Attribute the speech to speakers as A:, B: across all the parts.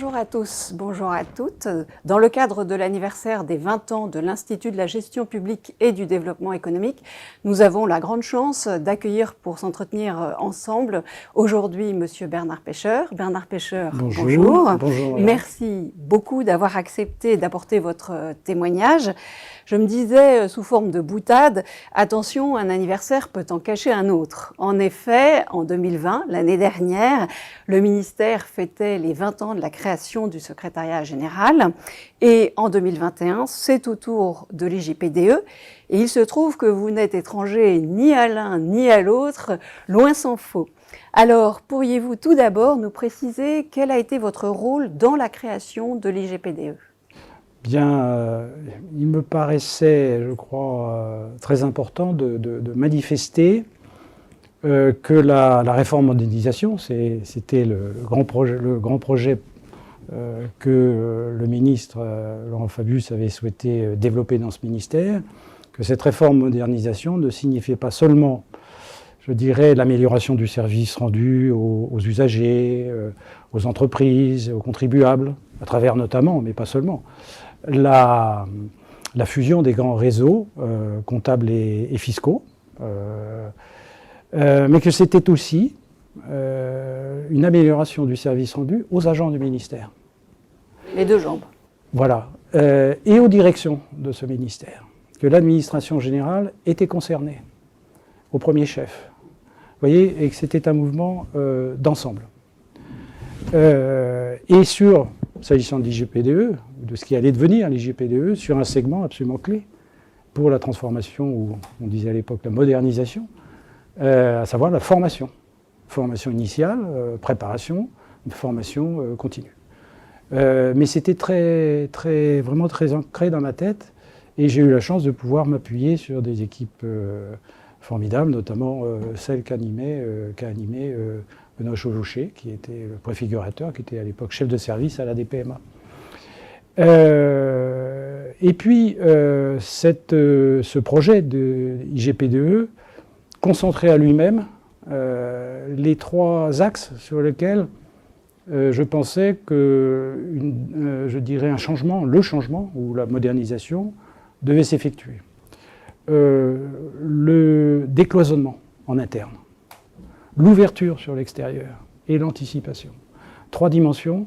A: bonjour à tous, bonjour à toutes. Dans le cadre de l'anniversaire des 20 ans de l'Institut de la gestion publique et du développement économique, nous avons la grande chance d'accueillir pour s'entretenir ensemble aujourd'hui Monsieur Bernard Pêcheur. Bernard Pêcheur, bonjour.
B: Bonjour.
A: Merci beaucoup d'avoir accepté d'apporter votre témoignage. Je me disais, sous forme de boutade, attention, un anniversaire peut en cacher un autre. En effet, en 2020, l'année dernière, le ministère fêtait les 20 ans de la création du secrétariat général. Et en 2021, c'est au tour de l'IGPDE. Et il se trouve que vous n'êtes étranger ni à l'un ni à l'autre, loin s'en faut. Alors, pourriez-vous tout d'abord nous préciser quel a été votre rôle dans la création de l'IGPDE ?
B: Bien, il me paraissait, je crois, très important de manifester que la réforme modernisation, c'était le grand projet que le ministre Laurent Fabius avait souhaité développer dans ce ministère, que cette réforme modernisation ne signifiait pas seulement, je dirais, l'amélioration du service rendu aux usagers, aux entreprises, aux contribuables, à travers notamment, mais pas seulement, la fusion des grands réseaux comptables et fiscaux, mais que c'était aussi une amélioration du service rendu aux agents du ministère.
A: Les deux jambes.
B: Voilà. Et aux directions de ce ministère, que l'administration générale était concernée, au premier chef. Vous voyez, et que c'était un mouvement d'ensemble. Et s'agissant de l'IGPDE, de ce qui allait devenir l'IGPDE, sur un segment absolument clé pour la transformation, ou on disait à l'époque la modernisation, à savoir la formation. Formation initiale, préparation, formation continue. Mais c'était vraiment très ancré dans ma tête, et j'ai eu la chance de pouvoir m'appuyer sur des équipes formidables, notamment celle qu'a animée Benoît Chauvouchet, qui était le préfigurateur, qui était à l'époque chef de service à la DPMA. Et puis, ce projet de IGPDE concentrait à lui-même les trois axes sur lesquels je pensais que, je dirais, le changement ou la modernisation devait s'effectuer. Le décloisonnement en interne, l'ouverture sur l'extérieur et l'anticipation. Trois dimensions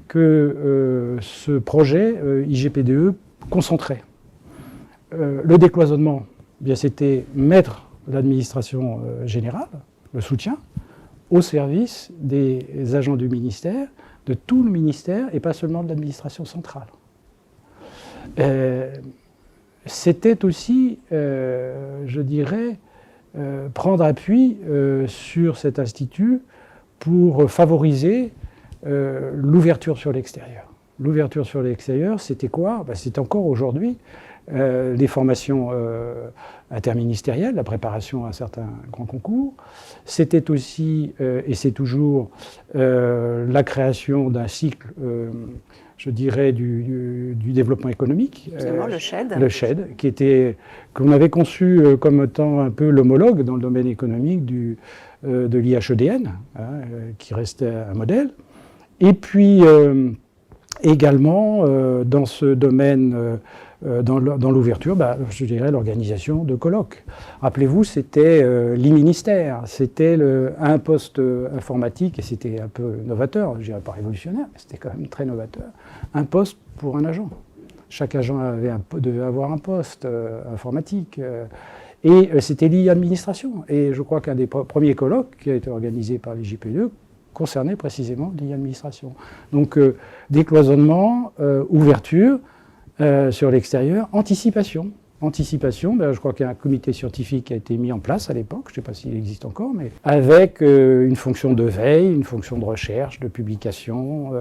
B: que ce projet IGPDE concentrait. Le décloisonnement, bien, c'était mettre l'administration générale, le soutien, au service des agents du ministère, de tout le ministère et pas seulement de l'administration centrale. C'était aussi, je dirais, prendre appui sur cet institut pour favoriser l'ouverture sur l'extérieur. L'ouverture sur l'extérieur, c'était quoi ? C'est encore aujourd'hui les formations interministérielles, la préparation à certains grands concours. C'était aussi, et c'est toujours, la création d'un cycle, je dirais, du développement économique.
A: Le SHED.
B: Le SHED, qu'on avait conçu comme étant un peu l'homologue dans le domaine économique de l'IHEDN, qui restait un modèle. Et puis, également, dans ce domaine, dans l'ouverture, je dirais l'organisation de colloques. Rappelez-vous, c'était l'e-ministère, c'était un poste informatique, et c'était un peu novateur, je dirais pas révolutionnaire, mais c'était quand même très novateur, un poste pour un agent. Chaque agent devait avoir un poste informatique, et c'était l'e-administration. Et je crois qu'un des premiers colloques qui a été organisé par l'IGPDE concernait précisément l'e-administration. Donc, décloisonnement, ouverture, sur l'extérieur, anticipation. Anticipation, je crois qu'il y a un comité scientifique qui a été mis en place à l'époque, je ne sais pas s'il existe encore, mais avec une fonction de veille, une fonction de recherche, de publication.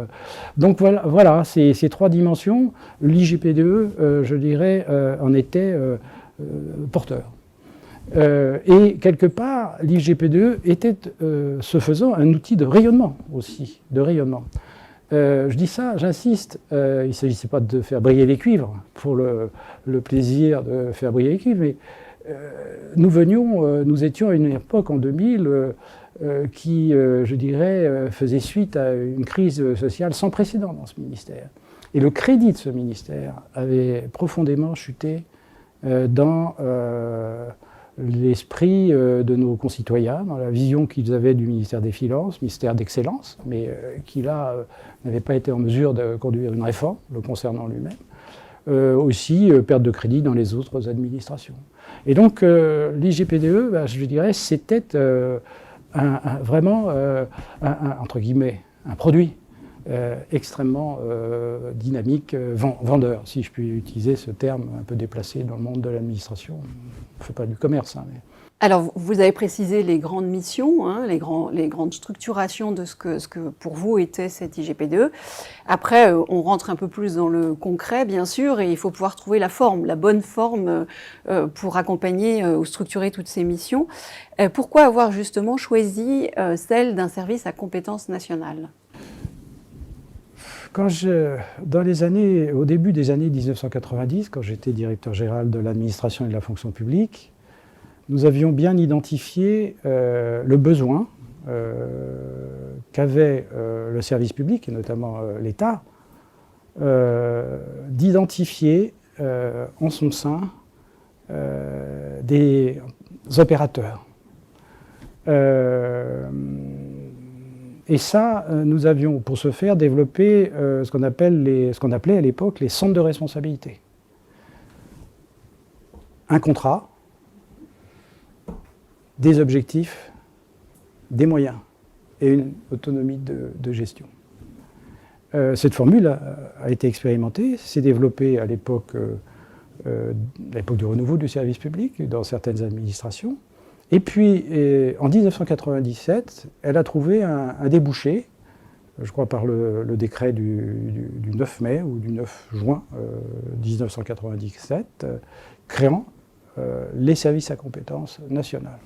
B: Donc voilà ces trois dimensions, l'IGPDE, je dirais, en était porteur. Et quelque part, l'IGPDE était, ce faisant, un outil de rayonnement aussi, de rayonnement. Je dis ça, j'insiste, il ne s'agissait pas de faire briller les cuivres pour le plaisir de faire briller les cuivres, mais nous étions à une époque en 2000 qui, je dirais, faisait suite à une crise sociale sans précédent dans ce ministère. Et le crédit de ce ministère avait profondément chuté dans l'esprit de nos concitoyens, dans la vision qu'ils avaient du ministère des Finances, ministère d'excellence, mais qui là n'avait pas été en mesure de conduire une réforme le concernant lui-même. Aussi perte de crédit dans les autres administrations. Et donc l'IGPDE, je dirais, c'était vraiment entre guillemets, un produit extrêmement dynamique, vendeur, si je puis utiliser ce terme un peu déplacé dans le monde de l'administration. On ne fait pas du commerce. Mais...
A: Alors, vous avez précisé les grandes missions, hein, les grandes structurations de ce que pour vous était cette IGPDE. Après, on rentre un peu plus dans le concret, bien sûr, et il faut pouvoir trouver la forme, la bonne forme pour accompagner ou structurer toutes ces missions. Pourquoi avoir justement choisi celle d'un service à compétence nationale ?
B: Au début des années 1990, quand j'étais directeur général de l'administration et de la fonction publique, nous avions bien identifié le besoin qu'avait le service public, et notamment l'État, d'identifier en son sein des opérateurs. Et ça, nous avions, pour ce faire, développé ce qu'on appelait à l'époque les centres de responsabilité. Un contrat, des objectifs, des moyens et une autonomie de gestion. Cette formule a été expérimentée, s'est développée à l'époque du renouveau du service public dans certaines administrations. Et puis, en 1997, elle a trouvé un débouché, je crois par le décret du 9 mai ou du 9 juin 1997, créant les services à compétence nationale.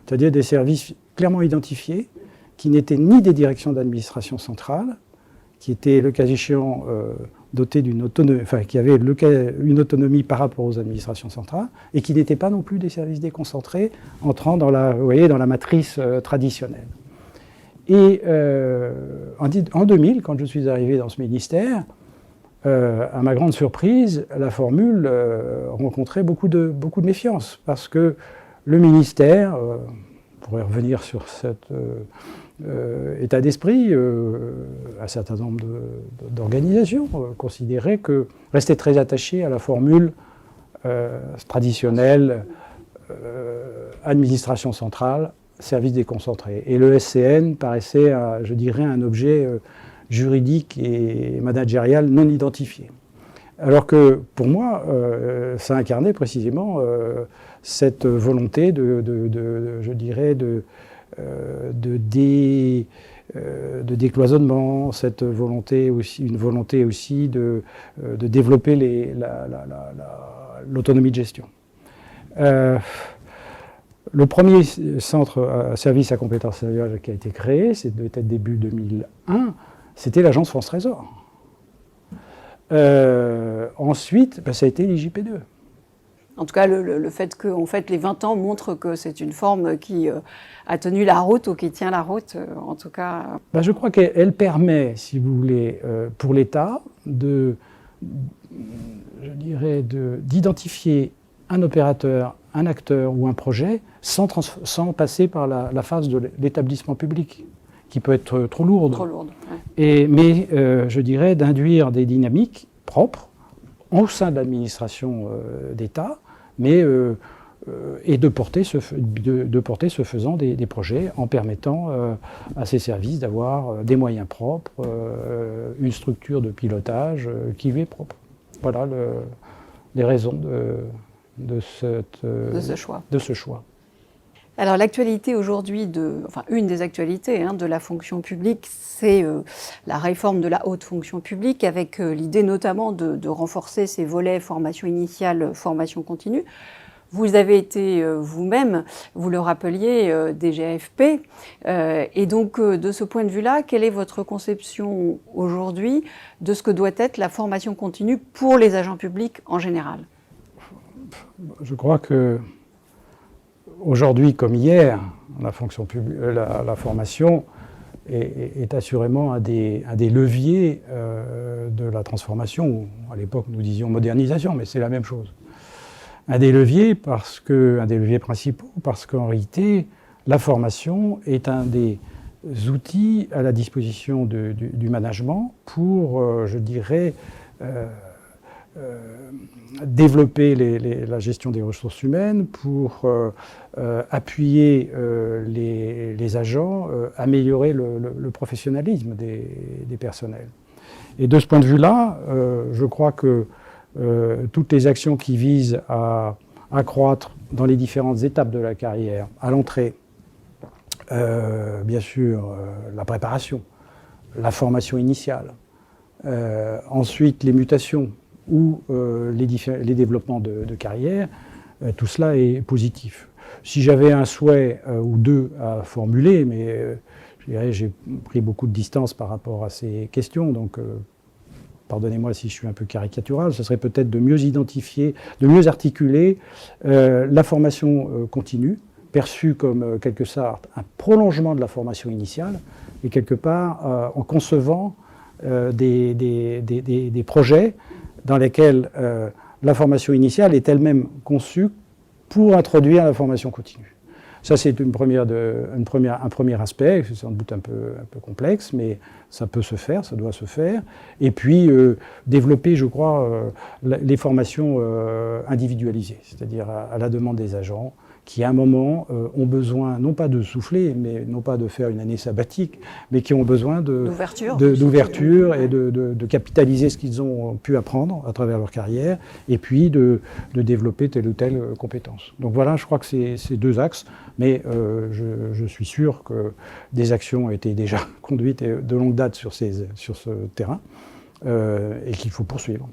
B: C'est-à-dire des services clairement identifiés, qui n'étaient ni des directions d'administration centrale, qui étaient, le cas échéant, dotés d'une autonomie, enfin, qui avaient une autonomie par rapport aux administrations centrales, et qui n'étaient pas non plus des services déconcentrés, entrant dans la matrice traditionnelle. Et en 2000, quand je suis arrivé dans ce ministère, à ma grande surprise, la formule rencontrait beaucoup de méfiance, parce que le ministère, on pourrait revenir sur cet état d'esprit, un certain nombre d'organisations considéraient que rester très attaché à la formule traditionnelle administration centrale, service déconcentré. Et le SCN paraissait, je dirais, un objet juridique et managérial non identifié. Alors que, pour moi, ça incarnait précisément cette volonté de décloisonnement, une volonté aussi de développer l'autonomie de gestion. Le premier centre service à compétence nationale qui a été créé, c'était peut-être début 2001, c'était l'agence France Trésor. Ensuite, ça a été l'IGPDE.
A: En tout cas, le fait que en fait, les 20 ans montrent que c'est une forme qui a tenu la route ou qui tient la route, en tout cas.
B: Je crois qu'elle permet, si vous voulez, pour l'État, d'identifier un opérateur, un acteur ou un projet sans passer par la phase de l'établissement public, qui peut être trop lourde.
A: Trop lourde, ouais.
B: Mais je dirais d'induire des dynamiques propres au sein de l'administration d'État, mais et de porter ce faisant des projets en permettant à ces services d'avoir des moyens propres, une structure de pilotage qui lui est propre. Voilà les raisons de ce choix.
A: Alors l'actualité aujourd'hui, une des actualités de la fonction publique, c'est la réforme de la haute fonction publique, avec l'idée notamment de renforcer ces volets formation initiale, formation continue. Vous avez été vous-même, vous le rappeliez, DGAFP, et donc de ce point de vue-là, quelle est votre conception aujourd'hui de ce que doit être la formation continue pour les agents publics en général ?
B: Je crois que aujourd'hui comme hier, la formation est assurément un des leviers de la transformation, ou à l'époque nous disions modernisation, mais c'est la même chose. Un des leviers principaux, parce qu'en réalité, la formation est un des outils à la disposition du management pour, je dirais, développer la gestion des ressources humaines, pour appuyer les agents, améliorer le professionnalisme des personnels. Et de ce point de vue-là, je crois que toutes les actions qui visent à accroître dans les différentes étapes de la carrière, à l'entrée, bien sûr, la préparation, la formation initiale, ensuite les mutations ou les développements de carrière, tout cela est positif. Si j'avais un souhait ou deux à formuler, mais j'ai pris beaucoup de distance par rapport à ces questions, donc pardonnez-moi si je suis un peu caricatural, ce serait peut-être de mieux identifier, de mieux articuler la formation continue, perçue comme quelque sorte un prolongement de la formation initiale, et quelque part en concevant des projets dans lesquels la formation initiale est elle-même conçue pour introduire la formation continue. Ça, c'est un premier aspect, c'est sans doute un peu complexe, mais ça peut se faire, ça doit se faire. Et puis, développer, je crois, les formations individualisées, c'est-à-dire à la demande des agents, qui à un moment ont besoin, non pas de souffler, mais non pas de faire une année sabbatique, mais qui ont besoin d'ouverture et de capitaliser ce qu'ils ont pu apprendre à travers leur carrière, et puis de développer telle ou telle compétence. Donc voilà, je crois que c'est deux axes, mais je suis sûr que des actions ont été déjà conduites de longue date sur ce terrain, et qu'il faut poursuivre.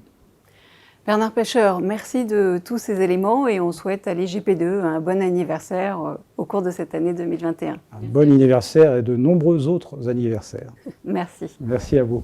A: Bernard Pêcheur, merci de tous ces éléments et on souhaite à l'IGP2 un bon anniversaire au cours de cette année 2021.
B: Un bon anniversaire et de nombreux autres anniversaires.
A: Merci.
B: Merci à vous.